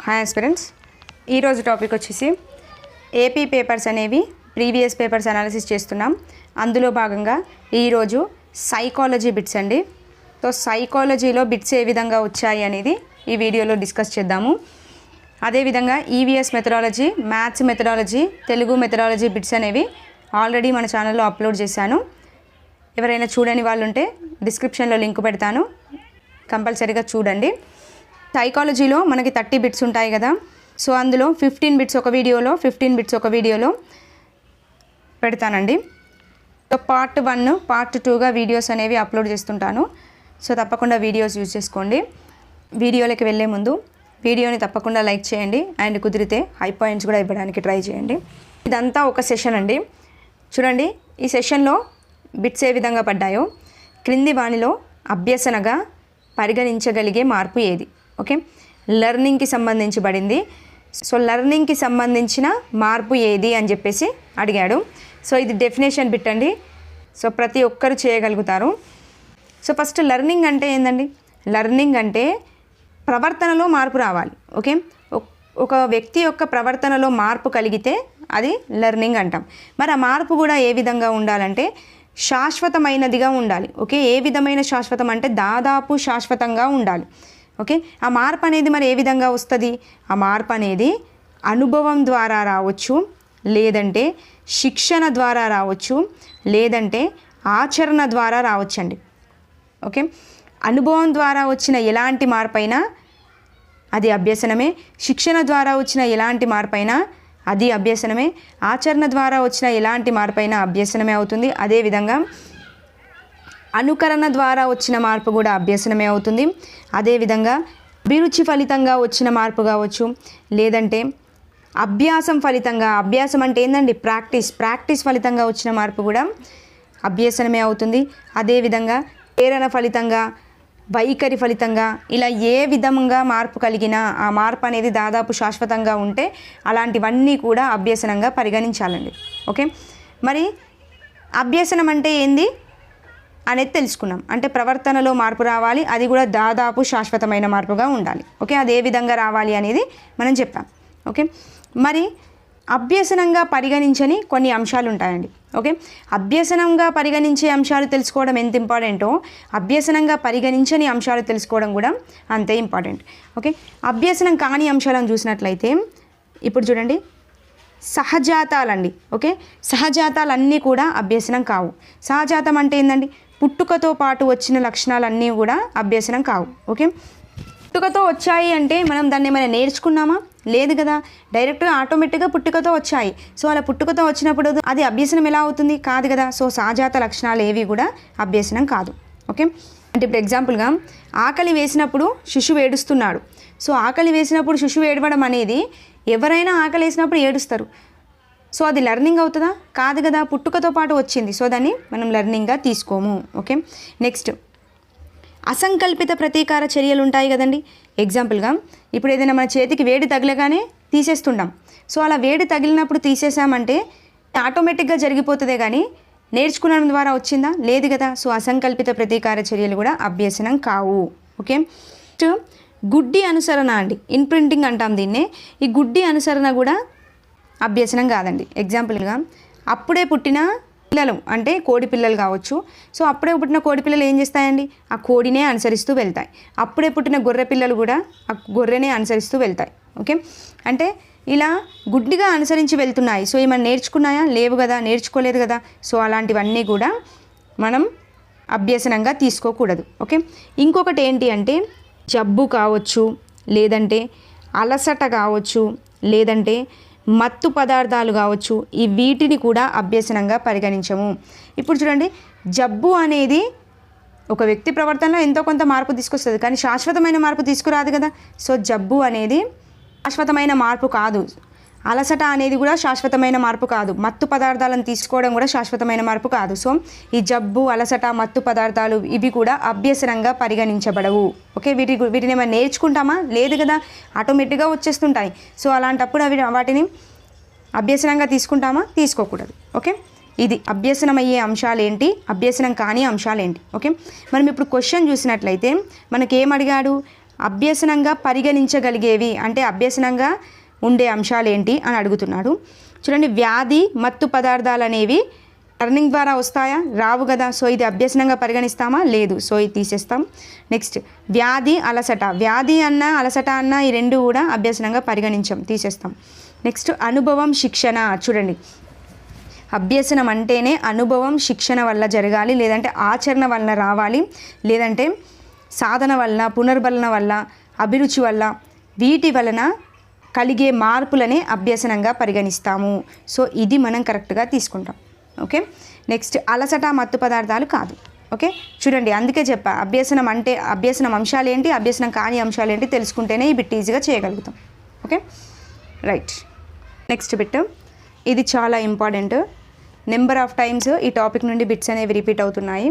Hi aspirants, ఈరోజు topic వచ్చేసి AP papers అనేవి ప్రీవియస్ పేపర్స్ అనాలిసిస్ చేస్తున్నాం. అందులో భాగంగా ఈరోజు సైకాలజీ బిట్స్ అండి. సో సైకాలజీలో బిట్స్ ఏ విధంగా వచ్చాయి అనేది ఈ వీడియోలో డిస్కస్ చేద్దాము. అదేవిధంగా EVS methodology, maths methodology, Telugu methodology bits అనేవి ఆల్రెడీ మన ఛానల్లో అప్లోడ్ చేశాను. ఎవరైనా చూడని వాళ్ళు ఉంటే డిస్క్రిప్షన్లో లింక్ పెడతాను, కంపల్సరీగా చూడండి. సైకాలజీలో మనకి 30 బిట్స్ ఉంటాయి కదా. సో అందులో 15 బిట్స్ ఒక వీడియోలో, 15 బిట్స్ ఒక వీడియోలో పెడతానండి. సో పార్ట్ 1, పార్ట్ 2గా వీడియోస్ అనేవి అప్లోడ్ చేస్తుంటాను. సో తప్పకుండా వీడియోస్ యూజ్ చేసుకోండి. వీడియోలోకి వెళ్ళే ముందు వీడియోని తప్పకుండా లైక్ చేయండి అండ్ కుదిరితే హై పాయింట్స్ కూడా ఇవ్వడానికి ట్రై చేయండి. ఇదంతా ఒక సెషన్ అండి. చూడండి, ఈ సెషన్లో బిట్స్ ఏ విధంగా పడ్డాయో. క్రింది వానిలో అభ్యసనగా పరిగణించగలిగే మార్పు ఏది? ఓకే, లెర్నింగ్కి సంబంధించబడింది. సో లెర్నింగ్కి సంబంధించిన మార్పు ఏది అని చెప్పేసి అడిగాడు. సో ఇది డెఫినేషన్ బిట్ అండి. సో ప్రతి ఒక్కరు చేయగలుగుతారు. సో ఫస్ట్ లెర్నింగ్ అంటే ఏందండి? లెర్నింగ్ అంటే ప్రవర్తనలో మార్పు రావాలి. ఓకే, ఒక వ్యక్తి యొక్క ప్రవర్తనలో మార్పు కలిగితే అది లెర్నింగ్ అంటాం. మరి ఆ మార్పు కూడా ఏ విధంగా ఉండాలంటే శాశ్వతమైనదిగా ఉండాలి. ఓకే, ఏ విధమైన శాశ్వతం అంటే దాదాపు శాశ్వతంగా ఉండాలి. ఓకే, ఆ మార్పు అనేది మరి ఏ విధంగా వస్తుంది? ఆ మార్పు అనేది అనుభవం ద్వారా రావచ్చు, లేదంటే శిక్షణ ద్వారా రావచ్చు, లేదంటే ఆచరణ ద్వారా రావచ్చండి. ఓకే, అనుభవం ద్వారా వచ్చిన ఎలాంటి మార్పు అయినా అది అభ్యసనమే, శిక్షణ ద్వారా వచ్చిన ఎలాంటి మార్పు అయినా అది అభ్యసనమే, ఆచరణ ద్వారా వచ్చిన ఎలాంటి మార్పు అయినా అభ్యసనమే అవుతుంది. అదేవిధంగా అనుకరణ ద్వారా వచ్చిన మార్పు కూడా అభ్యసనమే అవుతుంది. అదేవిధంగా అభిరుచి ఫలితంగా వచ్చిన మార్పు కావచ్చు, లేదంటే అభ్యాసం ఫలితంగా, అభ్యాసం అంటే ఏంటండి? ప్రాక్టీస్ ఫలితంగా వచ్చిన మార్పు కూడా అభ్యసనమే అవుతుంది. అదేవిధంగా ప్రేరణ ఫలితంగా, వైఖరి ఫలితంగా, ఇలా ఏ విధంగా మార్పు కలిగినా ఆ మార్పు అనేది దాదాపు శాశ్వతంగా ఉంటే అలాంటివన్నీ కూడా అభ్యసనంగా పరిగణించాలండి. ఓకే, మరి అభ్యసనం అంటే ఏంది అనేది తెలుసుకున్నాం. అంటే ప్రవర్తనలో మార్పు రావాలి, అది కూడా దాదాపు శాశ్వతమైన మార్పుగా ఉండాలి. ఓకే, అది ఏ విధంగా రావాలి అనేది మనం చెప్పాం. ఓకే, మరి అభ్యసనంగా పరిగణించని కొన్ని అంశాలు ఉంటాయండి. ఓకే, అభ్యసనంగా పరిగణించే అంశాలు తెలుసుకోవడం ఎంత ఇంపార్టెంటో అభ్యసనంగా పరిగణించని అంశాలు తెలుసుకోవడం కూడా అంతే ఇంపార్టెంట్. ఓకే, అభ్యసనం కాని అంశాలను చూసినట్లయితే ఇప్పుడు చూడండి, సహజాతాలండి. ఓకే, సహజాతాలన్నీ కూడా అభ్యసనం కావు. సహజాతం అంటే ఏంటండి? పుట్టుకతో పాటు వచ్చిన లక్షణాలన్నీ కూడా అభ్యసనం కావు. ఓకే, పుట్టుకతో వచ్చాయి అంటే మనం దాన్ని ఏమైనా నేర్చుకున్నామా? లేదు కదా, డైరెక్ట్గా ఆటోమేటిక్గా పుట్టుకతో వచ్చాయి. సో అలా పుట్టుకతో వచ్చినప్పుడు అది అభ్యసనం ఎలా అవుతుంది? కాదు కదా. సో సహజాత లక్షణాలు ఏవి కూడా అభ్యసనం కాదు. ఓకే, అంటే ఇప్పుడు ఎగ్జాంపుల్గా ఆకలి వేసినప్పుడు శిశువు ఏడుస్తున్నాడు. సో ఆకలి వేసినప్పుడు శిశువు ఏడవడం అనేది, ఎవరైనా ఆకలి వేసినప్పుడు ఏడుస్తారు. సో అది లెర్నింగ్ అవుతుందా? కాదు కదా, పుట్టుకతో పాటు వచ్చింది. సో దాన్ని మనం లెర్నింగ్గా తీసుకోము. ఓకే, నెక్స్ట్ అసంకల్పిత ప్రతీకార చర్యలు ఉంటాయి కదండి. ఎగ్జాంపుల్గా ఇప్పుడు ఏదైనా మన చేతికి వేడి తగలగానే తీసేస్తుంటాం. సో అలా వేడి తగిలినప్పుడు తీసేసామంటే ఆటోమేటిక్గా జరిగిపోతుందే కానీ నేర్చుకునడం ద్వారా వచ్చిందా? లేదు కదా. సో అసంకల్పిత ప్రతీకార చర్యలు కూడా అభ్యసనం కావు. ఓకే, నెక్స్ట్ గుడ్డి అనుసరణ అండి, ఇన్ప్రింటింగ్ అంటాం దీన్నే. ఈ గుడ్డి అనుసరణ కూడా అభ్యసనం కాదండి. ఎగ్జాంపుల్గా అప్పుడే పుట్టిన పిల్లలు అంటే కోడి పిల్లలు కావచ్చు. సో అప్పుడే పుట్టిన కోడి పిల్లలు ఏం చేస్తాయండి? ఆ కోడినే అనుసరిస్తూ వెళ్తాయి. అప్పుడే పుట్టిన గొర్రె పిల్లలు కూడా ఆ గొర్రెనే అనుసరిస్తూ వెళ్తాయి. ఓకే, అంటే ఇలా గుడ్డిగా అనుసరించి వెళ్తున్నాయి. సో ఏమైనా నేర్చుకున్నాయా? లేవు కదా, నేర్చుకోలేదు కదా. సో అలాంటివన్నీ కూడా మనం అభ్యసనంగా తీసుకోకూడదు. ఓకే, ఇంకొకటి ఏంటి అంటే జబ్బు కావచ్చు, లేదంటే అలసట కావచ్చు, లేదంటే మత్తు పదార్థాలు కావచ్చు. ఈ వీటిని కూడా అభ్యసనంగా పరిగణించము. ఇప్పుడు చూడండి, జబ్బు అనేది ఒక వ్యక్తి ప్రవర్తనలో ఎంతో కొంత మార్పు తీసుకొస్తుంది, కానీ శాశ్వతమైన మార్పు తీసుకురాదు కదా. సో జబ్బు అనేది శాశ్వతమైన మార్పు కాదు. అలసట అనేది కూడా శాశ్వతమైన మార్పు కాదు. మత్తు పదార్థాలను తీసుకోవడం కూడా శాశ్వతమైన మార్పు కాదు. సో ఈ జబ్బు, అలసట, మత్తు పదార్థాలు ఇవి కూడా అభ్యసనంగా పరిగణించబడవు. ఓకే, వీటిని ఏమైనా నేర్చుకుంటామా? లేదు కదా, ఆటోమేటిక్గా వచ్చేస్తుంటాయి. సో అలాంటప్పుడు వాటిని అభ్యసనంగా తీసుకుంటామా? తీసుకోకూడదు. ఓకే, ఇది అభ్యసనం అయ్యే అంశాలు ఏంటి, అభ్యసనం కాని అంశాలు ఏంటి. ఓకే, మనం ఇప్పుడు క్వశ్చన్ చూసినట్లయితే మనకి ఏం అడిగాడు? అభ్యసనంగా పరిగణించగలిగేవి అంటే అభ్యసనంగా ఉండే అంశాలు ఏంటి అని అడుగుతున్నాడు. చూడండి, వ్యాధి మత్తు పదార్థాలు అనేవి లర్నింగ్ ద్వారా వస్తాయా? రావు కదా. సో ఇది అభ్యసనంగా పరిగణిస్తామా? లేదు. సో ఇది తీసేస్తాం. నెక్స్ట్ వ్యాధి, అలసట. వ్యాధి అన్న అలసట అన్న ఈ రెండు కూడా అభ్యసనంగా పరిగణించాం, తీసేస్తాం. నెక్స్ట్ అనుభవం, శిక్షణ. చూడండి, అభ్యసనం అంటేనే అనుభవం, శిక్షణ వల్ల జరగాలి, లేదంటే ఆచరణ వల్ల రావాలి, లేదంటే సాధన వలన, పునర్బలన వల్ల, అభిరుచి వల్ల, వీటి వలన కలిగే మార్పులనే అభ్యసనంగా పరిగణిస్తాము. సో ఇది మనం కరెక్ట్గా తీసుకుంటాం. ఓకే. నెక్స్ట్ అలసట, మత్తు పదార్థాలు కాదు. ఓకే, చూడండి, అందుకే చెప్పా అభ్యసనం అంటే అభ్యసనం అంశాలు ఏంటి, అభ్యసనం కాని అంశాలు ఏంటి తెలుసుకుంటేనే ఈ బిట్ ఈజీగా చేయగలుగుతాం. Okay, right. నెక్స్ట్ బిట్, ఇది చాలా ఇంపార్టెంట్. నెంబర్ ఆఫ్ టైమ్స్ ఈ టాపిక్ నుండి బిట్స్ అనేవి రిపీట్ అవుతున్నాయి.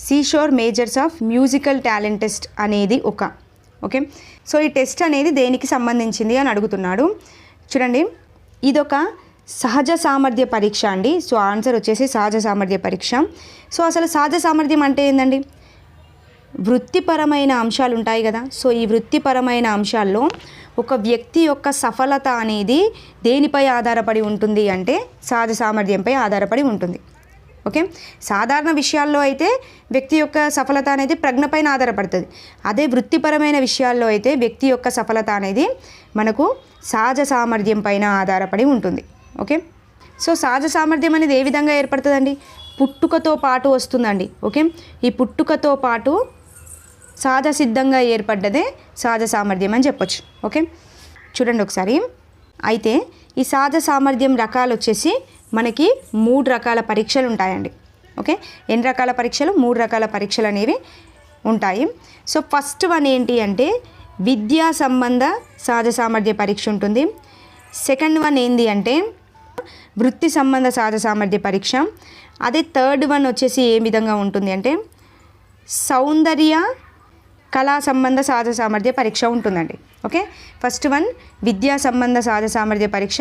Seashore measures of musical talent test అనేది ఓకే. సో ఈ టెస్ట్ అనేది దేనికి సంబంధించింది అని అడుగుతున్నాడు. చూడండి, ఇదొక సహజ సామర్థ్య పరీక్ష అండి. సో ఆన్సర్ వచ్చేసి సహజ సామర్థ్య పరీక్ష. సో అసలు సహజ సామర్థ్యం అంటే ఏంటండి? వృత్తిపరమైన అంశాలు ఉంటాయి కదా. సో ఈ వృత్తిపరమైన అంశాల్లో ఒక వ్యక్తి యొక్క సఫలత అనేది దేనిపై ఆధారపడి ఉంటుంది అంటే సహజ సామర్థ్యంపై ఆధారపడి ఉంటుంది. ఓకే, సాధారణ విషయాల్లో అయితే వ్యక్తి యొక్క సఫలత అనేది ప్రజ్ఞపైన ఆధారపడుతుంది. అదే వృత్తిపరమైన విషయాల్లో అయితే వ్యక్తి యొక్క సఫలత అనేది మనకు సహజ సామర్థ్యం పైన ఆధారపడి ఉంటుంది. ఓకే, సో సహజ సామర్థ్యం అనేది ఏ విధంగా ఏర్పడుతుందండి? పుట్టుకతో పాటు వస్తుందండి. ఓకే, ఈ పుట్టుకతో పాటు సహజ సిద్ధంగా ఏర్పడ్డదే సహజ సామర్థ్యం అని చెప్పొచ్చు. ఓకే, చూడండి ఒకసారి. అయితే ఈ సహజ సామర్థ్యం రకాలు వచ్చేసి మనకి 3 రకాల పరీక్షలు ఉంటాయండి. ఓకే, ఎన్ని రకాల పరీక్షలు? 3 రకాల పరీక్షలు అనేవి ఉంటాయి. సో ఫస్ట్ వన్ ఏంటి అంటే విద్యా సంబంధ సహజ సామర్థ్య పరీక్ష ఉంటుంది. సెకండ్ వన్ ఏంటి అంటే వృత్తి సంబంధ సహజ సామర్థ్య పరీక్ష. అదే థర్డ్ వన్ వచ్చేసి ఏ విధంగా ఉంటుంది అంటే సౌందర్య కళా సంబంధ సహజ సామర్థ్య పరీక్ష ఉంటుందండి. ఓకే, ఫస్ట్ వన్ విద్యా సంబంధ సహజ సామర్థ్య పరీక్ష.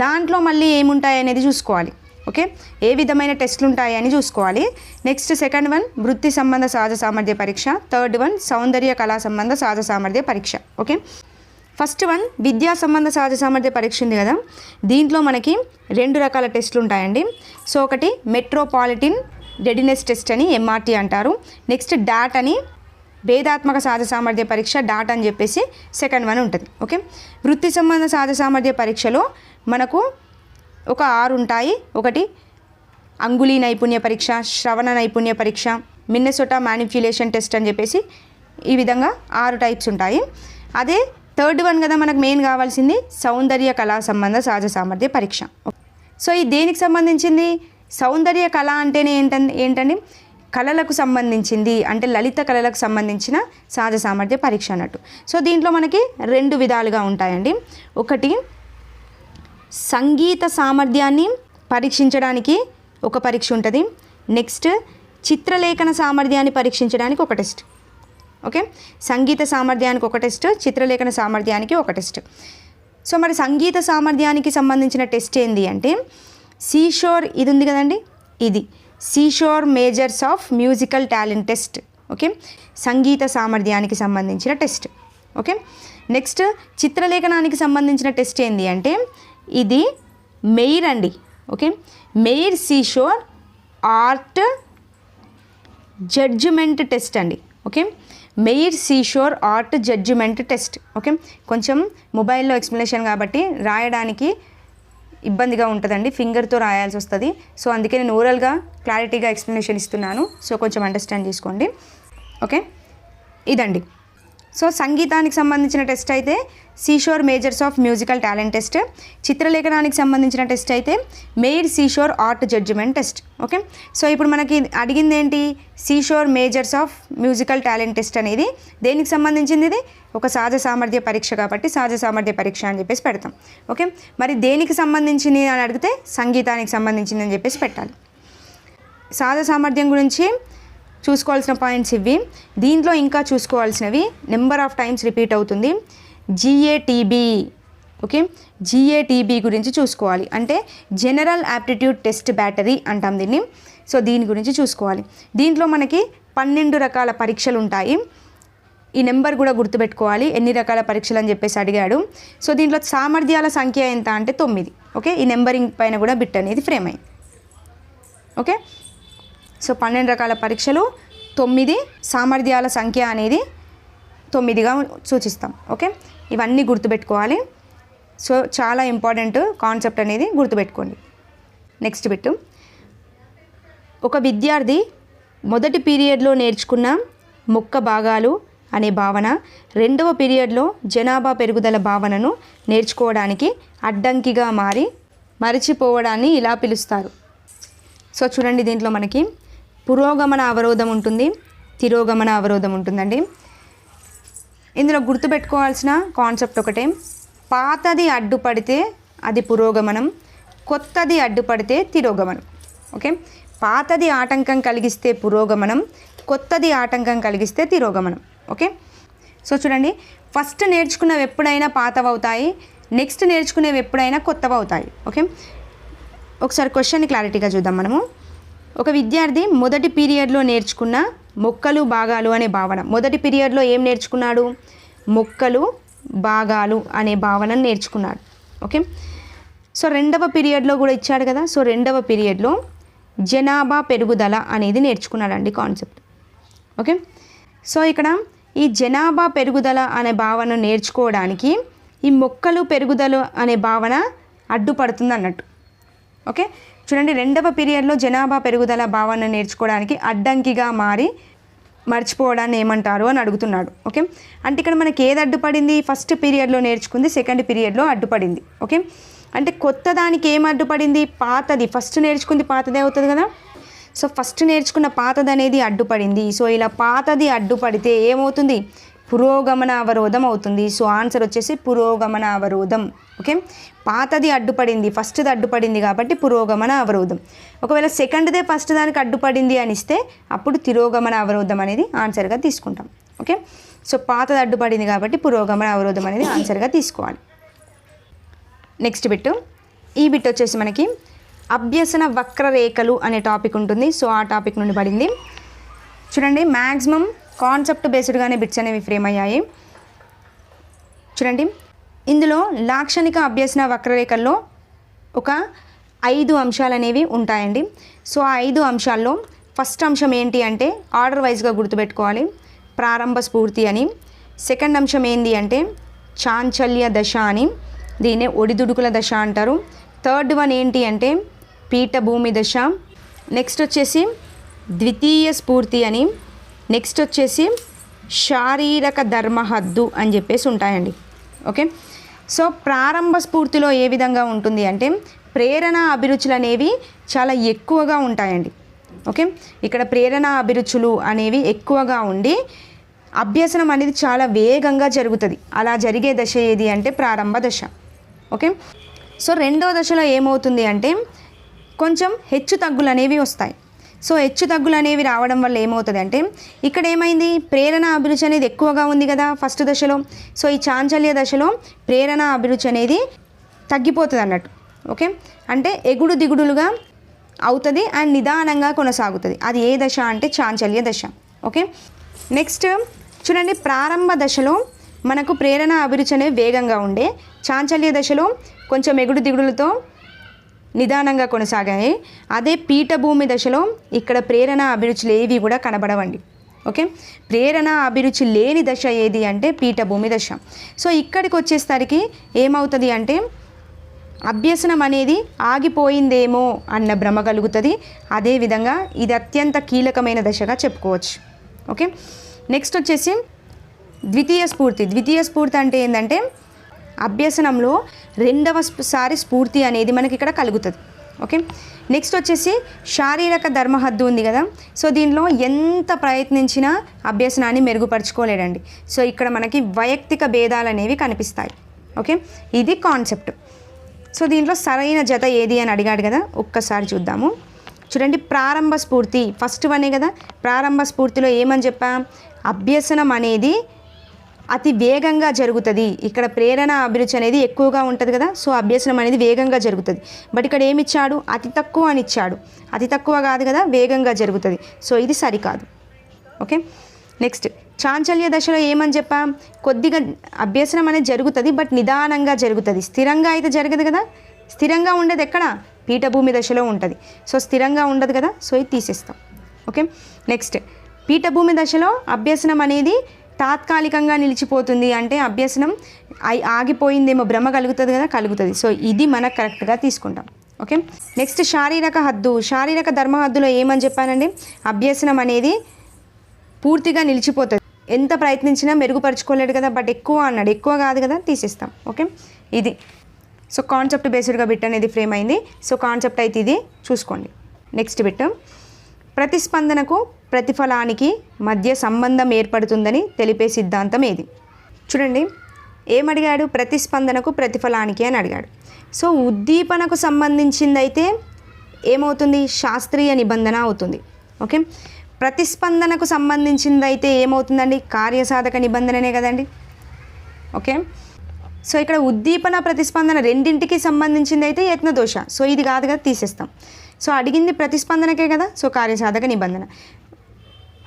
దాంట్లో మళ్ళీ ఏముంటాయి అనేది చూసుకోవాలి. ఓకే, ఏ విధమైన టెస్టులు ఉంటాయని చూసుకోవాలి. నెక్స్ట్ సెకండ్ వన్ వృత్తి సంబంధ సహజ సామర్థ్య పరీక్ష. థర్డ్ వన్ సౌందర్య కళా సంబంధ సహజ సామర్థ్య పరీక్ష. ఓకే, ఫస్ట్ వన్ విద్యా సంబంధ సహజ సామర్థ్య పరీక్ష ఉంది కదా. దీంట్లో మనకి 2 రకాల టెస్టులు ఉంటాయండి. సో ఒకటి మెట్రోపాలిటన్ రెడీనెస్ టెస్ట్ అని MRT అంటారు. నెక్స్ట్ డాట్ అని భేదాత్మక సహజ సామర్థ్య పరీక్ష, డాట్ అని చెప్పేసి సెకండ్ వన్ ఉంటుంది. ఓకే, వృత్తి సంబంధ సహజ సామర్థ్య పరీక్షలో మనకు ఒక 6 ఉంటాయి. ఒకటి అంగుళీ నైపుణ్య పరీక్ష, శ్రవణ నైపుణ్య పరీక్ష, మిన్నెసోటా మ్యానిప్యులేషన్ టెస్ట్ అని చెప్పేసి ఈ విధంగా 6 టైప్స్ ఉంటాయి. అదే థర్డ్ వన్ కదా మనకు మెయిన్ కావాల్సింది సౌందర్య కళా సంబంధ సహజ సామర్థ్య పరీక్ష. సో ఇది దేనికి సంబంధించింది? సౌందర్య కళ అంటేనే ఏంటండి కళలకు సంబంధించింది, అంటే లలిత కళలకు సంబంధించిన సహజ సామర్థ్య పరీక్ష అన్నట్టు. సో దీంట్లో మనకి 2 విధాలుగా ఉంటాయండి. ఒకటి సంగీత సామర్థ్యాన్ని పరీక్షించడానికి ఒక పరీక్ష ఉంటుంది. నెక్స్ట్ చిత్రలేఖన సామర్థ్యాన్ని పరీక్షించడానికి ఒక టెస్ట్. ఓకే, సంగీత సామర్థ్యానికి ఒక టెస్ట్, చిత్రలేఖన సామర్థ్యానికి ఒక టెస్ట్. సో మరి సంగీత సామర్థ్యానికి సంబంధించిన టెస్ట్ ఏంటి అంటే సీషోర్, ఇది ఉంది కదండి, ఇది Seashore measures of musical talent test. Okay, సంగీత సామర్థ్యానికి సంబంధించిన టెస్ట్. ఓకే, నెక్స్ట్ చిత్రలేఖనానికి సంబంధించిన టెస్ట్ ఏంటి అంటే ఇది మెయిర్ అండి. Okay, Meier Seashore art judgment test అండి. Okay, Meier Seashore art judgment test. Okay, కొంచెం మొబైల్లో ఎక్స్ప్లెనేషన్ కాబట్టి రాయడానికి ఇబ్బందిగా ఉంటుందండి, ఫింగర్తో రాయాల్సి వస్తుంది. సో అందుకే నేను ఓరల్గా క్లారిటీగా ఎక్స్ప్లెనేషన్ ఇస్తున్నాను. సో కొంచెం అండర్స్టాండ్ చేసుకోండి. ఓకే, ఇదండి. సో సంగీతానికి సంబంధించిన టెస్ట్ అయితే Seashore measures of musical talent test. చిత్రలేఖనానికి సంబంధించిన టెస్ట్ అయితే Meier Seashore art judgment test. Okay, so ఇప్పుడు మనకి అడిగింది ఏంటి? Seashore measures of musical talent test అనేది దేనికి సంబంధించింది? ఇది ఒక సహజ సామర్థ్య పరీక్ష కాబట్టి సహజ సామర్థ్య పరీక్ష అని చెప్పేసి పెడతాం. ఓకే, మరి దేనికి సంబంధించింది అని అడిగితే సంగీతానికి సంబంధించింది అని చెప్పేసి పెట్టాలి. సహజ సామర్థ్యం గురించి చూసుకోవాల్సిన పాయింట్స్ ఇవి. దీంట్లో ఇంకా చూసుకోవాల్సినవి నెంబర్ ఆఫ్ టైమ్స్ రిపీట్ అవుతుంది GATB. ఓకే, GATB గురించి చూసుకోవాలి, అంటే జనరల్ యాప్టిట్యూడ్ టెస్ట్ బ్యాటరీ అంటాం దీన్ని. సో దీని గురించి చూసుకోవాలి. దీంట్లో మనకి 12 రకాల పరీక్షలు ఉంటాయి. ఈ నెంబర్ కూడా గుర్తుపెట్టుకోవాలి, ఎన్ని రకాల పరీక్షలు అని చెప్పేసి అడిగాడు. సో దీంట్లో సామర్థ్యాల సంఖ్య ఎంత అంటే 9. ఓకే, ఈ నెంబరింగ్ పైన కూడా బిట్ అనేది ఫ్రేమ్ అయింది. ఓకే, సో 12 రకాల పరీక్షలు 9, సామర్థ్యాల సంఖ్య అనేది 9గా సూచిస్తాం. ఓకే, ఇవన్నీ గుర్తుపెట్టుకోవాలి. సో చాలా ఇంపార్టెంట్ కాన్సెప్ట్ అనేది గుర్తుపెట్టుకోండి. నెక్స్ట్ బిట్, ఒక విద్యార్థి మొదటి పీరియడ్లో నేర్చుకున్న మొక్క భాగాలు అనే భావన రెండవ పీరియడ్లో జనాభా పెరుగుదల భావనను నేర్చుకోవడానికి అడ్డంకిగా మారి మరచిపోవడాన్ని ఇలా పిలుస్తారు. సో చూడండి, దీంట్లో మనకి పురోగమన అవరోధం ఉంటుంది, తిరోగమన అవరోధం ఉంటుందండి. ఇందులో గుర్తుపెట్టుకోవాల్సిన కాన్సెప్ట్ ఒకటే, పాతది అడ్డుపడితే అది పురోగమనం, కొత్తది అడ్డుపడితే తిరోగమనం. ఓకే, పాతది ఆటంకం కలిగిస్తే పురోగమనం, కొత్తది ఆటంకం కలిగిస్తే తిరోగమనం. ఓకే, సో చూడండి, ఫస్ట్ నేర్చుకున్నవి ఎప్పుడైనా పాతవి అవుతాయి, నెక్స్ట్ నేర్చుకునేవి ఎప్పుడైనా కొత్తవి అవుతాయి. ఓకే, ఒకసారి క్వశ్చన్ని క్లారిటీగా చూద్దాం మనము. ఒక విద్యార్థి మొదటి పీరియడ్లో నేర్చుకున్న మొక్కలు భాగాలు అనే భావన, మొదటి పీరియడ్లో ఏం నేర్చుకున్నాడు? మొక్కలు భాగాలు అనే భావనను నేర్చుకున్నాడు. ఓకే, సో రెండవ పీరియడ్లో కూడా ఇచ్చాడు కదా, సో రెండవ పీరియడ్లో జనాభా పెరుగుదల అనేది నేర్చుకున్నాడండి కాన్సెప్ట్. ఓకే, సో ఇక్కడ ఈ జనాభా పెరుగుదల అనే భావన నేర్చుకోవడానికి ఈ మొక్కలు పెరుగుదల అనే భావన అడ్డుపడుతుంది అన్నట్టు. ఓకే, చూడండి, రెండవ పీరియడ్లో జనాభా పెరుగుదల భావన నేర్చుకోవడానికి అడ్డంకిగా మారి మర్చిపోవడాన్ని ఏమంటారు అని అడుగుతున్నాడు. ఓకే, అంటే ఇక్కడ మనకి ఏది అడ్డుపడింది? ఫస్ట్ పీరియడ్లో నేర్చుకుంది సెకండ్ పీరియడ్లో అడ్డుపడింది. ఓకే, అంటే కొత్త దానికి ఏం అడ్డుపడింది? పాతది. ఫస్ట్ నేర్చుకుంది పాతదే అవుతుంది కదా, సో ఫస్ట్ నేర్చుకున్న పాతది అనేది అడ్డుపడింది. సో ఇలా పాతది అడ్డుపడితే ఏమవుతుంది? పురోగమన అవరోధం అవుతుంది. సో ఆన్సర్ వచ్చేసి పురోగమన అవరోధం. ఓకే, పాతది అడ్డుపడింది, ఫస్ట్ది అడ్డుపడింది కాబట్టి పురోగమన అవరోధం. ఒకవేళ సెకండ్దే ఫస్ట్ దానికి అడ్డుపడింది అని ఇస్తే అప్పుడు తిరోగమన అవరోధం అనేది ఆన్సర్గా తీసుకుంటాం. ఓకే, సో పాతది అడ్డుపడింది కాబట్టి పురోగమన అవరోధం అనేది ఆన్సర్గా తీసుకోవాలి. నెక్స్ట్ బిట్, ఈ బిట్ వచ్చేసి మనకి అభ్యసన వక్రరేఖలు అనే టాపిక్ ఉంటుంది. సో ఆ టాపిక్ నుండి పడింది. చూడండి, మ్యాక్సిమం కాన్సెప్ట్ బేస్డ్గానే బిట్స్ అనేవి ఫ్రేమ్ అయ్యాయి. చూడండి, ఇందులో లాక్షణిక అభ్యసన వక్రరేఖల్లో ఒక 5 అంశాలు అనేవి ఉంటాయండి. సో ఆ 5 అంశాల్లో ఫస్ట్ అంశం ఏంటి అంటే ఆర్డర్ వైజ్గా గుర్తుపెట్టుకోవాలి, ప్రారంభ స్ఫూర్తి అని. సెకండ్ అంశం ఏంటి అంటే చాంచల్య దశ అని, దీన్నే ఒడిదుడుకుల దశ అంటారు. థర్డ్ వన్ ఏంటి అంటే పీఠభూమి దశ. నెక్స్ట్ వచ్చేసి ద్వితీయ స్ఫూర్తి అని, నెక్స్ట్ వచ్చేసి శారీరక ధర్మహద్దు అని చెప్పేసి ఉంటాయండి. ఓకే, సో ప్రారంభ స్ఫూర్తిలో ఏ విధంగా ఉంటుంది అంటే ప్రేరణ అభిరుచులు అనేవి చాలా ఎక్కువగా ఉంటాయండి. ఓకే, ఇక్కడ ప్రేరణ అభిరుచులు అనేవి ఎక్కువగా ఉండి అభ్యసనం అనేది చాలా వేగంగా జరుగుతుంది. అలా జరిగే దశ ఏది అంటే ప్రారంభ దశ. ఓకే, సో రెండవ దశలో ఏమవుతుంది అంటే కొంచెం హెచ్చు తగ్గులు అనేవి వస్తాయి. సో హెచ్చు తగ్గులు అనేవి రావడం వల్ల ఏమవుతుంది అంటే ఇక్కడ ఏమైంది? ప్రేరణ అభిరుచి అనేది ఎక్కువగా ఉంది కదా ఫస్ట్ దశలో. సో ఈ చాంచల్య దశలో ప్రేరణ అభిరుచి అనేది తగ్గిపోతుంది అన్నట్టు. ఓకే, అంటే ఎగుడు దిగుడులుగా అవుతుంది అండ్ నిదానంగా కొనసాగుతుంది. అది ఏ దశ అంటే చాంచల్య దశ. ఓకే, నెక్స్ట్ చూడండి, ప్రారంభ దశలో మనకు ప్రేరణ అభిరుచి అనేవి వేగంగా ఉండే, చాంచల్య దశలో కొంచెం ఎగుడు దిగుడులతో నిదానంగా కొనసాగాయి. అదే పీఠభూమి దశలో ఇక్కడ ప్రేరణ అభిరుచులు ఏవి కూడా కనబడవండి. ఓకే, ప్రేరణ అభిరుచి లేని దశ ఏది అంటే పీఠభూమి దశ. సో ఇక్కడికి వచ్చేసరికి ఏమవుతుంది అంటే అభ్యసనం అనేది ఆగిపోయిందేమో అన్న భ్రమ కలుగుతుంది. అదేవిధంగా ఇది అత్యంత కీలకమైన దశగా చెప్పుకోవచ్చు. ఓకే, నెక్స్ట్ వచ్చేసి ద్వితీయ స్ఫూర్తి. ద్వితీయ స్ఫూర్తి అంటే ఏంటంటే అభ్యసనంలో రెండవసారి స్ఫూర్తి అనేది మనకి ఇక్కడ కలుగుతుంది. ఓకే, నెక్స్ట్ వచ్చేసి శారీరక ధర్మహద్దు ఉంది కదా, సో దీనిలో ఎంత ప్రయత్నించినా అభ్యసనాన్ని మెరుగుపరుచుకోలేడండి. సో ఇక్కడ మనకి వైయక్తిక భేదాలు అనేవి కనిపిస్తాయి. ఓకే, ఇది కాన్సెప్ట్. సో దీంట్లో సరైన జత ఏది అని అడిగాడు కదా, ఒక్కసారి చూద్దాము. చూడండి, ప్రారంభ స్ఫూర్తి ఫస్ట్ వనే కదా. ప్రారంభ స్ఫూర్తిలో ఏమని చెప్పా? అభ్యసనం అనేది అతి వేగంగా జరుగుతుంది. ఇక్కడ ప్రేరణ అభిరుచి అనేది ఎక్కువగా ఉంటుంది కదా, సో అభ్యసనం అనేది వేగంగా జరుగుతుంది. బట్ ఇక్కడ ఏమి ఇచ్చాడు? అతి తక్కువ అని ఇచ్చాడు. అతి తక్కువ కాదు కదా, వేగంగా జరుగుతుంది. సో ఇది సరికాదు. ఓకే, నెక్స్ట్ చాంచల్య దశలో ఏమని చెప్పా, కొద్దిగా అభ్యసనం అనేది జరుగుతుంది, బట్ నిదానంగా జరుగుతుంది, స్థిరంగా అయితే జరగదు కదా. స్థిరంగా ఉండేది ఎక్కడ, పీఠభూమి దశలో ఉంటుంది. సో స్థిరంగా ఉండదు కదా, సో ఇది తీసేస్తాం. ఓకే, నెక్స్ట్ పీఠభూమి దశలో అభ్యసనం అనేది తాత్కాలికంగా నిలిచిపోతుంది, అంటే అభ్యసనం ఆగిపోయిందేమో భ్రమ కలుగుతుంది కదా, కలుగుతుంది. సో ఇది మనకు కరెక్ట్గా తీసుకుంటాం. ఓకే, నెక్స్ట్ శారీరక హద్దు. శారీరక ధర్మ హద్దులో ఏమని చెప్పానండి, అభ్యసనం అనేది పూర్తిగా నిలిచిపోతుంది, ఎంత ప్రయత్నించినా మెరుగుపరుచుకోలేడు కదా, బట్ ఎక్కువ అన్నాడు, ఎక్కువ కాదు కదా, తీసేస్తాం. ఓకే, ఇది సో కాన్సెప్ట్ బేస్డ్గా బిట్ అనేది ఫ్రేమ్ అయింది. సో కాన్సెప్ట్ అయితే ఇది చూసుకోండి. నెక్స్ట్ బిట్, ప్రతిస్పందనకు ప్రతిఫలానికి మధ్య సంబంధం ఏర్పడుతుందని తెలిపే సిద్ధాంతం ఏది? చూడండి, ఏమడిగాడు, ప్రతిస్పందనకు ప్రతిఫలానికి అని అడిగాడు. సో ఉద్దీపనకు సంబంధించింది అయితే ఏమవుతుంది, శాస్త్రీయ నిబంధన అవుతుంది. ఓకే, ప్రతిస్పందనకు సంబంధించింది అయితే ఏమవుతుందండి, కార్యసాధక నిబంధననే కదండి. ఓకే, సో ఇక్కడ ఉద్దీపన ప్రతిస్పందన రెండింటికి సంబంధించింది అయితే యత్నదోష. సో ఇది కాదు కదా, తీసేస్తాం. సో అడిగింది ప్రతిస్పందనకే కదా, సో కార్యసాధక నిబంధన.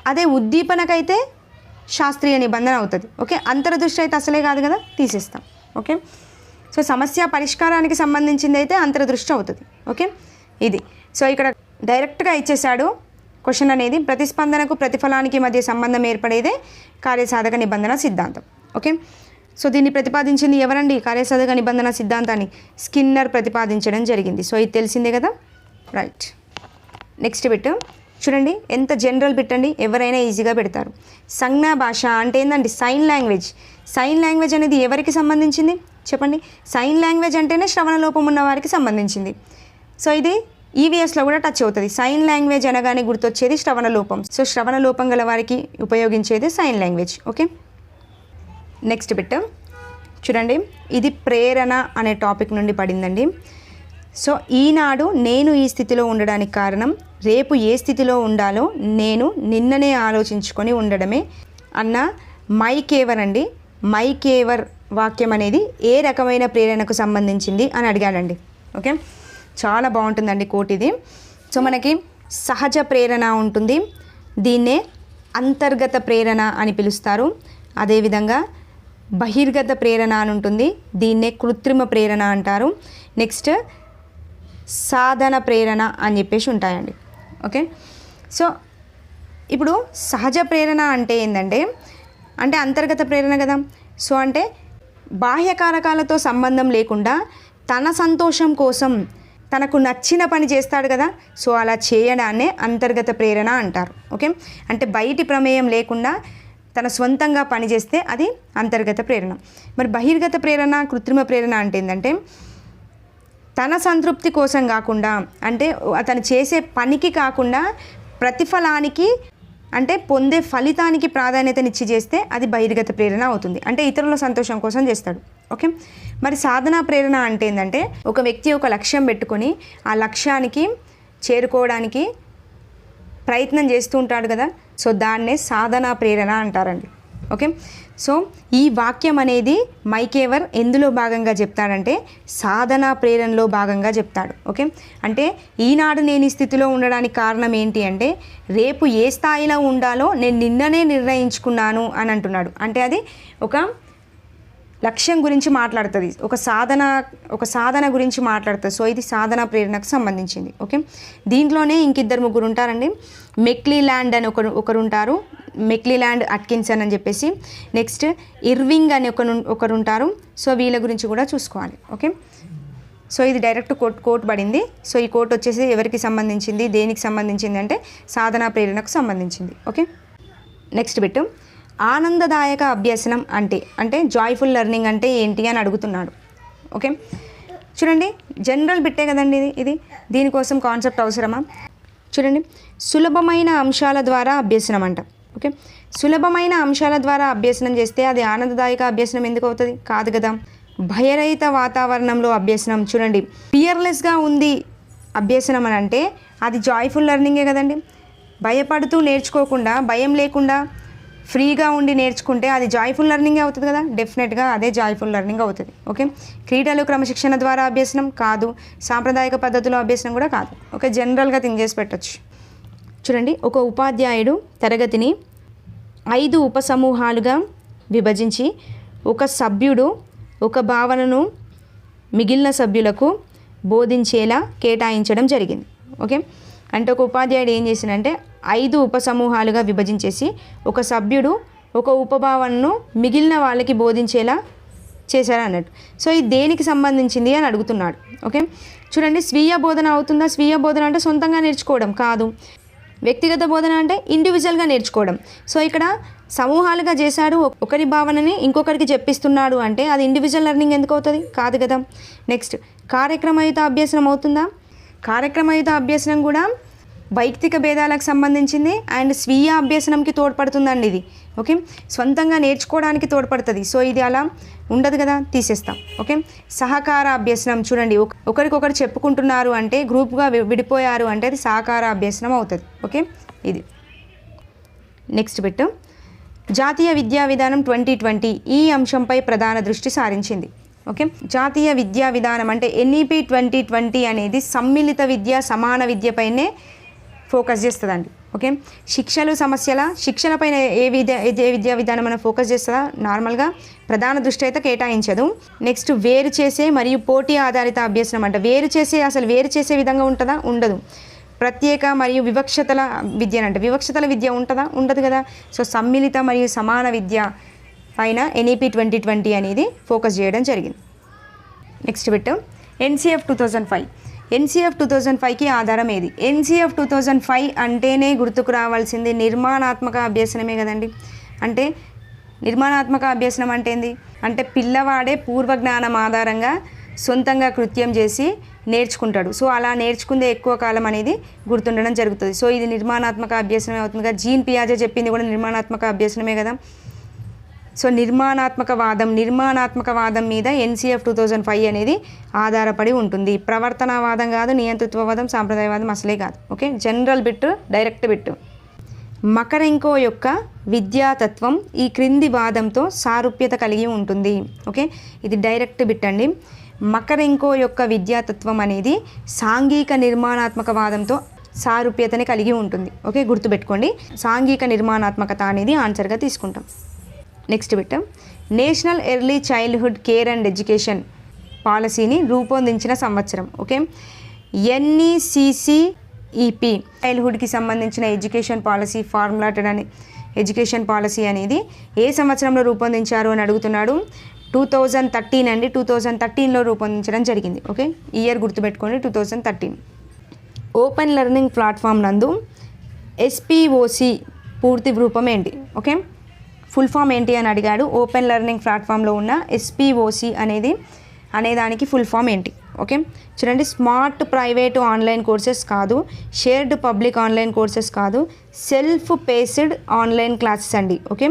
అదే ఉద్దీపనకైతే శాస్త్రీయ నిబంధన అవుతుంది. ఓకే, అంతర్దృష్టి అయితే అసలే కాదు కదా, తీసేస్తాం. ఓకే, సో సమస్య పరిష్కారానికి సంబంధించింది అయితే అంతర్దృష్టి అవుతుంది. ఓకే, ఇది సో ఇక్కడ డైరెక్ట్గా ఇచ్చేసాడు క్వశ్చన్ అనేది, ప్రతిస్పందనకు ప్రతిఫలానికి మధ్య సంబంధం ఏర్పడేదే కార్యసాధక నిబంధన సిద్ధాంతం. ఓకే, సో దీన్ని ప్రతిపాదించింది ఎవరండి, కార్యసాధక నిబంధన సిద్ధాంతాన్ని స్కిన్నర్ ప్రతిపాదించడం జరిగింది. సో ఇది తెలిసిందే కదా, రైట్. నెక్స్ట్ బిట్ చూడండి, ఎంత జనరల్ బిట్ అండి, ఎవరైనా ఈజీగా పెడతారు. సంజ్ఞా భాష అంటే ఏంటండి, సైన్ లాంగ్వేజ్. సైన్ లాంగ్వేజ్ అనేది ఎవరికి సంబంధించింది చెప్పండి, సైన్ లాంగ్వేజ్ అంటేనే శ్రవణ లోపం ఉన్న వారికి సంబంధించింది. సో ఇది ఈవీఎస్లో కూడా టచ్ అవుతుంది. సైన్ లాంగ్వేజ్ అనగానే గుర్తొచ్చేది శ్రవణ లోపం. సో శ్రవణ లోపం గల వారికి ఉపయోగించేది sign language. Okay, next bit చూడండి, ఇది ప్రేరణ అనే టాపిక్ నుండి పడిందండి. సో ఈనాడు నేను ఈ స్థితిలో ఉండడానికి కారణం రేపు ఏ స్థితిలో ఉండాలో నేను నిన్ననే ఆలోచించుకొని ఉండడమే అన్న మైకేవర్ అండి. మైకేవర్ వాక్యం అనేది ఏ రకమైన ప్రేరణకు సంబంధించింది అని అడిగాడండి. ఓకే, చాలా బాగుంటుందండి కోట్ ఇది. సో మనకి సహజ ప్రేరణ ఉంటుంది, దీన్నే అంతర్గత ప్రేరణ అని పిలుస్తారు. అదేవిధంగా బహిర్గత ప్రేరణ అని ఉంటుంది, దీన్నే కృత్రిమ ప్రేరణ అంటారు. నెక్స్ట్ సాధన ప్రేరణ అని చెప్పేసి ఉంటాయండి. ఓకే, సో ఇప్పుడు సహజ ప్రేరణ అంటే ఏంటంటే, అంటే అంతర్గత ప్రేరణ కదా. సో అంటే బాహ్య కారకాలతో సంబంధం లేకుండా తన సంతోషం కోసం తనకు నచ్చిన పని చేస్తాడు కదా, సో అలా చేయడాన్నే అంతర్గత ప్రేరణ అంటారు. ఓకే, అంటే బయటి ప్రమేయం లేకుండా తన సొంతంగా పనిచేస్తే అది అంతర్గత ప్రేరణ. మరి బహిర్గత ప్రేరణ కృత్రిమ ప్రేరణ అంటే ఏంటంటే, తన సంతృప్తి కోసం కాకుండా, అంటే అతను చేసే పనికి కాకుండా ప్రతిఫలానికి, అంటే పొందే ఫలితానికి ప్రాధాన్యతనిచ్చి చేస్తే అది బహిర్గత ప్రేరణ అవుతుంది. అంటే ఇతరుల సంతోషం కోసం చేస్తాడు. ఓకే, మరి సాధనా ప్రేరణ అంటే ఏంటంటే, ఒక వ్యక్తి ఒక లక్ష్యం పెట్టుకొని ఆ లక్ష్యానికి చేరుకోవడానికి ప్రయత్నం చేస్తూ ఉంటాడు కదా, సో దాన్నే సాధనా ప్రేరణ అంటారండి. ఓకే, సో ఈ వాక్యం అనేది మైకేవర్ ఎందులో భాగంగా చెప్తాడంటే సాధనా ప్రేరణలో భాగంగా చెప్తాడు. ఓకే, అంటే ఈనాడు నేను ఈ స్థితిలో ఉండడానికి కారణం ఏంటి అంటే, రేపు ఏ స్థాయిలో ఉండాలో నేను నిన్ననే నిర్ణయించుకున్నాను అని అంటున్నాడు. అంటే అది ఒక లక్ష్యం గురించి మాట్లాడుతుంది, ఒక సాధన గురించి మాట్లాడుతుంది. సో ఇది సాధన ప్రేరణకు సంబంధించింది. ఓకే, దీంట్లోనే ఇంకిద్దరు ముగ్గురు ఉంటారండి. మెక్లీల్యాండ్ అని ఒకరు ఉంటారు, మెక్లీల్యాండ్ అట్కిన్సన్ అని చెప్పేసి. నెక్స్ట్ ఇర్వింగ్ అని ఒకరు ఉంటారు. సో వీళ్ళ గురించి కూడా చూసుకోవాలి. ఓకే, సో ఇది డైరెక్ట్ కోట్ పడింది. సో ఈ కోట్ వచ్చేసి ఎవరికి సంబంధించింది, దేనికి సంబంధించింది అంటే సాధనా ప్రేరణకు సంబంధించింది. ఓకే, నెక్స్ట్ బిట్, ఆనందదాయక అభ్యసనం అంటే జాయ్ఫుల్ లెర్నింగ్ అంటే ఏంటి అని అడుగుతున్నాడు. ఓకే, చూడండి జనరల్ బిట్టే కదండి ఇది, దీనికోసం కాన్సెప్ట్ అవసరమా? చూడండి, సులభమైన అంశాల ద్వారా అభ్యసనం అంట. ఓకే, సులభమైన అంశాల ద్వారా అభ్యసనం చేస్తే అది ఆనందదాయక అభ్యసనం ఎందుకు అవుతుంది? కాదు కదా. భయరహిత వాతావరణంలో అభ్యసనం, చూడండి ఫియర్లెస్గా ఉంది అభ్యసనం అని అంటే అది జాయ్ఫుల్ లెర్నింగే కదండి. భయపడుతూ నేర్చుకోకుండా, భయం లేకుండా ఫ్రీగా ఉండి నేర్చుకుంటే అది జాయ్ఫుల్ లెర్నింగే అవుతుంది కదా, డెఫినెట్గా అదే జాయ్ఫుల్ లెర్నింగ్ అవుతుంది. ఓకే, క్రీడలు క్రమశిక్షణ ద్వారా అభ్యసనం కాదు, సాంప్రదాయిక పద్ధతిలో అభ్యసనం కూడా కాదు. ఓకే, జనరల్గా థింక్ చేసి పెట్టచ్చు. చూడండి, ఒక ఉపాధ్యాయుడు తరగతిని 5 ఉపసమూహాలుగా విభజించి ఒక సభ్యుడు ఒక భావనను మిగిలిన సభ్యులకు బోధించేలా కేటాయించడం జరిగింది. ఓకే, అంటే ఒక ఉపాధ్యాయుడు ఏం చేసిందంటే 5 ఉపసమూహాలుగా విభజించేసి ఒక సభ్యుడు ఒక ఉపభావనను మిగిలిన వాళ్ళకి బోధించేలా చేశారు అన్నట్టు. సో ఇది దేనికి సంబంధించింది అని అడుగుతున్నాడు. ఓకే, చూడండి, స్వీయ బోధన అవుతుందా? స్వీయ బోధన అంటే సొంతంగా నేర్చుకోవడం కాదు. వ్యక్తిగత బోధన అంటే ఇండివిజువల్గా నేర్చుకోవడం. సో ఇక్కడ సమూహాలుగా చేశాడు, ఒకరి భావనని ఇంకొకరికి చెప్పిస్తున్నాడు అంటే అది ఇండివిజువల్ లెర్నింగ్ ఎందుకు అవుతుంది? కాదు కదా. నెక్స్ట్, కార్యక్రమయుత అభ్యసనం అవుతుందా? కార్యక్రమయుత అభ్యసనం కూడా వైయక్తిక భేదాలకు సంబంధించింది అండ్ స్వీయ అభ్యసనంకి తోడ్పడుతుందండి ఇది. ఓకే, సొంతంగా నేర్చుకోవడానికి తోడ్పడుతుంది. సో ఇది అలా ఉండదు కదా, తీసేస్తాం. ఓకే, సహకార అభ్యసనం చూడండి, ఒకరికొకరు చెప్పుకుంటున్నారు అంటే గ్రూప్గా విడిపోయారు అంటే అది సహకార అభ్యసనం అవుతుంది. ఓకే, ఇది నెక్స్ట్ బిట్. జాతీయ విద్యా విధానం 2020 ఈ అంశంపై ప్రధాన దృష్టి సారించింది. ఓకే, జాతీయ విద్యా విధానం అంటే NEP 2020 అనేది సమ్మిళిత విద్య సమాన విద్యపైనే ఫోకస్ చేస్తుందండి. ఓకే, శిక్షలపైన ఏ విద్యా విధానం మనం ఫోకస్ చేస్తుందా? నార్మల్గా ప్రధాన దృష్టి అయితే కేటాయించదు. నెక్స్ట్, వేరు చేసే మరియు పోటీ ఆధారిత అభ్యసనం అంటే వేరు చేసే విధంగా ఉంటుందా? ఉండదు. ప్రత్యేక మరియు వివక్షతల విద్య అంటే వివక్షతల విద్య ఉంటుందా? ఉండదు కదా. సో సమ్మిళిత మరియు సమాన విద్య పైన NEP 2020 అనేది ఫోకస్ చేయడం జరిగింది. Next bit, NCF 2005. NCF 2005కి ఆధారం ఏది? NCF 2005 అంటేనే గుర్తుకు రావాల్సింది నిర్మాణాత్మక అభ్యసనమే కదండి. అంటే నిర్మాణాత్మక అభ్యసనం అంటే ఏంది? అంటే పిల్లవాడే పూర్వజ్ఞానం ఆధారంగా సొంతంగా కృత్యం చేసి నేర్చుకుంటాడు. సో అలా నేర్చుకుందే ఎక్కువ కాలం అనేది గుర్తుండడం జరుగుతుంది. సో ఇది నిర్మాణాత్మక అభ్యసనమే అవుతుంది కదా. జీన్ పియాజే చెప్పింది కూడా నిర్మాణాత్మక అభ్యసనమే కదా. సో నిర్మాణాత్మక వాదం మీద NCF 2005 అనేది ఆధారపడి ఉంటుంది. ప్రవర్తనవాదం కాదు, నియంతృత్వవాదం, సాంప్రదాయవాదం అసలే కాదు. Okay, general bit, direct bit. Makarenko యొక్క విద్యాతత్వం ఈ క్రింది వాదంతో సారూప్యత కలిగి ఉంటుంది. ఓకే, ఇది డైరెక్ట్ బిట్ అండి. మకరెంకో యొక్క విద్యాతత్వం అనేది సాంఘిక నిర్మాణాత్మక వాదంతో సారూప్యతని కలిగి ఉంటుంది. ఓకే, గుర్తుపెట్టుకోండి, సాంఘిక నిర్మాణాత్మకత అనేది ఆన్సర్గా తీసుకుంటాం. Next bit, national early childhood care and education పాలసీని రూపొందించిన సంవత్సరం. ఓకే, NECCEP చైల్డ్హుడ్కి సంబంధించిన ఎడ్యుకేషన్ పాలసీ, ఫార్ములాటెడ్ అని ఎడ్యుకేషన్ పాలసీ అనేది ఏ సంవత్సరంలో రూపొందించారు అని అడుగుతున్నాడు. 2013 అండి. 2013లో రూపొందించడం జరిగింది. ఓకే, ఇయర్ గుర్తుపెట్టుకోండి, 2013. ఓపెన్ లెర్నింగ్ ప్లాట్ఫామ్ నందు SPOC పూర్తి రూపం ఏంటి? ఓకే, ఫుల్ ఫామ్ ఏంటి అని అడిగాడు. ఓపెన్ లెర్నింగ్ ప్లాట్ఫామ్లో ఉన్న SPOC అనేదానికి ఫుల్ ఫామ్ ఏంటి? ఓకే, చూడండి, స్మార్ట్ ప్రైవేట్ ఆన్లైన్ కోర్సెస్ కాదు, షేర్డ్ పబ్లిక్ ఆన్లైన్ కోర్సెస్ కాదు, సెల్ఫ్ పేస్డ్ ఆన్లైన్ క్లాసెస్ అండి. ఓకే,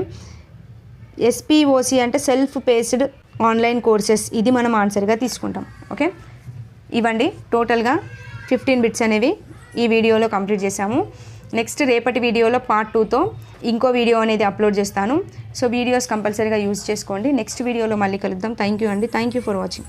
SPOC అంటే సెల్ఫ్ పేస్డ్ ఆన్లైన్ కోర్సెస్, ఇది మనం ఆన్సర్గా తీసుకుంటాం. ఓకే, ఇవ్వండి టోటల్గా 15 బిట్స్ అనేవి ఈ వీడియోలో కంప్లీట్ చేశాము. నెక్స్ట్ రేపటి వీడియోలో పార్ట్ 2తో ఇంకో వీడియో అనేది అప్లోడ్ చేస్తాను. సో వీడియోస్ కంపల్సరీగా యూజ్ చేసుకోండి. నెక్స్ట్ వీడియోలో మళ్ళీ కలుద్దాం. థ్యాంక్ యూ అండి. Thank you for watching.